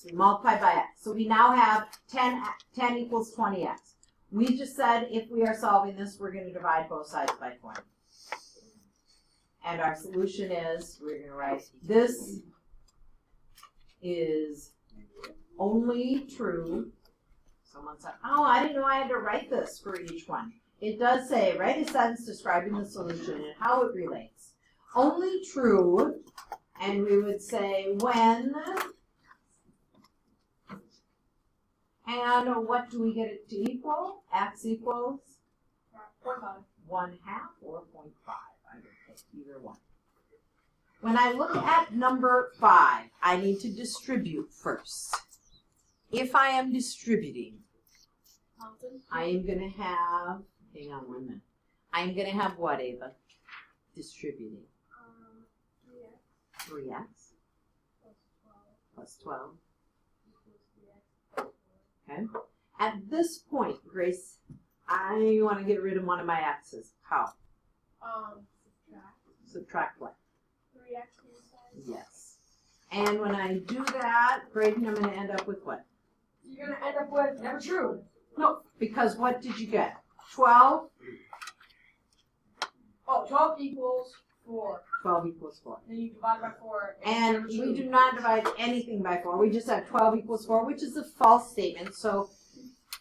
We multiply by x. So we now have 10 equals 20x. We just said if we are solving this, we're going to divide both sides by 20. And our solution is, we're going to write, this is only true. Someone said, oh, I didn't know I had to write this for each one. It does say, write a sentence describing the solution and how it relates. Only true, and we would say when, and what do we get it to equal? X equals 1/2 or 0.5. I would take either one. When I look at number 5, I need to distribute first. If I am distributing, I am going to have, hang on 1 minute. I'm going to have what, Ava? Distributing. 3x plus 12. Okay. At this point, Grace, I want to get rid of one of my x's. How? Subtract what? 3x. Yes. And when I do that, Braden, I'm going to end up with what? You're going to end up with never true. No, because what did you get? 12? Oh, 12 equals 4. 12 equals 4. Then you divide by 4. And we do not divide anything by 4. We just have 12 equals 4, which is a false statement. So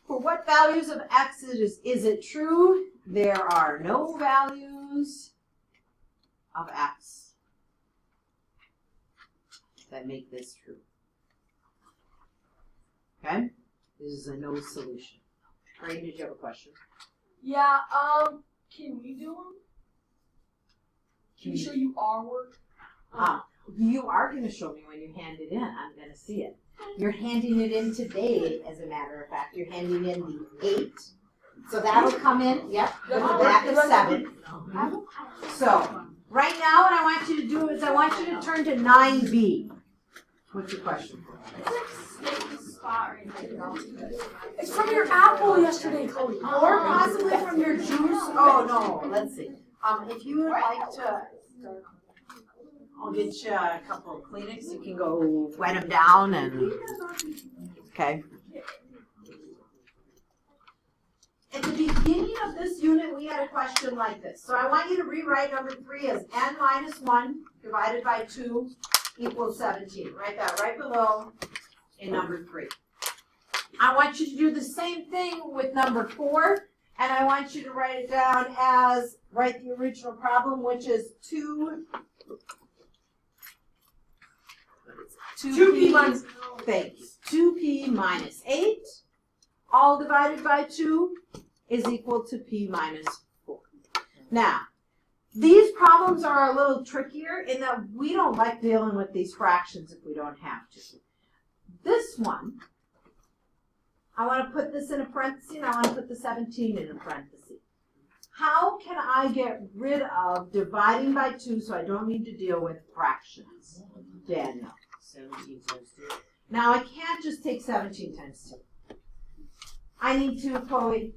for what values of x is it true? There are no values of x that make this true. Okay? This is a no solution. Ray, did you have a question? Yeah, can we do them? Can we show you our work? You are going to show me when you hand it in. I'm going to see it. You're handing it in today, as a matter of fact. You're handing in the 8. So that'll come in, yep, with the back of 7. So, right now what I want you to do is I want you to turn to 9b. What's your question? It's from your apple yesterday, Chloe. Or possibly from your juice. Oh, no, let's see. If you would like to, I'll get you a couple of Kleenex. You can go wet them down and, okay. At the beginning of this unit, we had a question like this. So I want you to rewrite number 3 as n minus 1 divided by 2 equals 17. Write that right below in number 3. I want you to do the same thing with number 4. And I want you to write it down as, write the original problem, which is 2p minus, thank you, 2p minus 8, all divided by 2 is equal to p minus 4. Now, these problems are a little trickier in that we don't like dealing with these fractions if we don't have to. This one, I want to put this in a parenthesis, and I want to put the 17 in a parenthesis. How can I get rid of dividing by 2 so I don't need to deal with fractions? Daniel. 17 times 2. Now I can't just take 17 times 2. I need to, Chloe,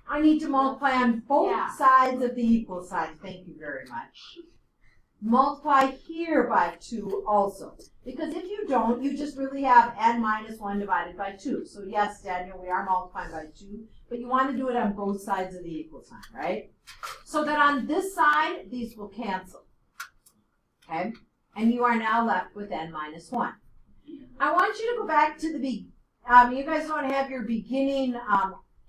I need to multiply on both sides of the equal sign. Thank you very much. Multiply here by 2 also. Because if you don't, you just really have n minus 1 divided by 2. So yes, Daniel, we are multiplying by 2, but you want to do it on both sides of the equal sign, right? So that on this side, these will cancel. Okay? And you are now left with n minus 1. I want you to go back to the, you guys don't have your beginning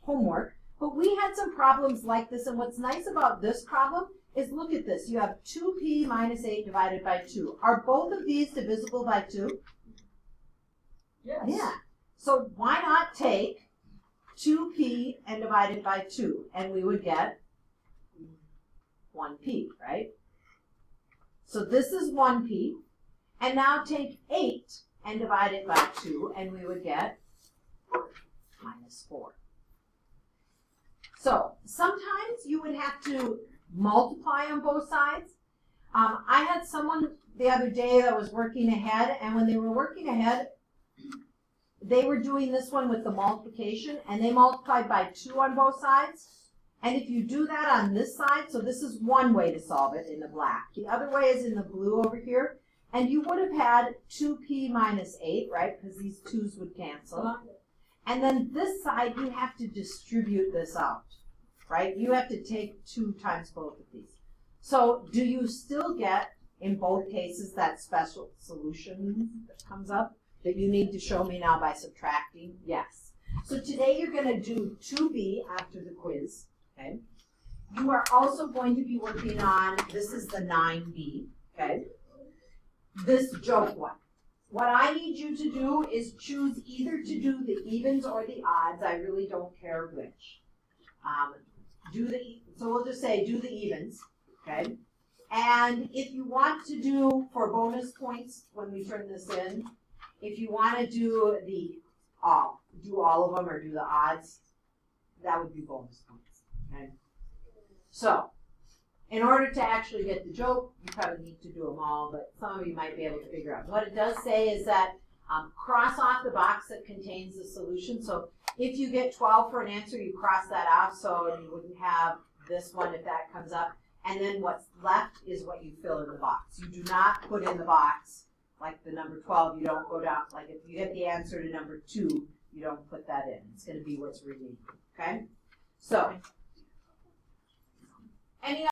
homework, but we had some problems like this, and what's nice about this problem is look at this. You have 2p minus 8 divided by 2. Are both of these divisible by 2? Yes. Yeah. So why not take 2p and divide it by 2, and we would get 1p, right? So this is 1p, and now take 8 and divide it by 2, and we would get minus 4. So sometimes you would have to multiply on both sides. I had someone the other day that was working ahead, and when they were working ahead, they were doing this one with the multiplication, and they multiplied by 2 on both sides. And if you do that on this side, so this is one way to solve it in the black. The other way is in the blue over here. And you would have had 2p minus 8, right? Because these 2's would cancel. And then this side, you have to distribute this out, right? You have to take 2 times both of these. So do you still get, in both cases, that special solution that comes up that you need to show me now by subtracting? Yes. So today you're going to do 2b after the quiz, okay? You are also going to be working on, this is the 9b, okay? This joke one. What I need you to do is choose either to do the evens or the odds. I really don't care which. So we'll just say do the evens, okay? And if you want to do, for bonus points when we turn this in, if you want to do do all of them or do the odds, that would be bonus points, okay? So, in order to actually get the joke, you probably need to do them all, but some of you might be able to figure out. What it does say is that cross off the box that contains the solution. So if you get 12 for an answer, you cross that off so you wouldn't have this one if that comes up. And then what's left is what you fill in the box. You do not put in the box, like the number 12, you don't go down. Like if you get the answer to number 2, you don't put that in. It's going to be what's remaining, okay? So, any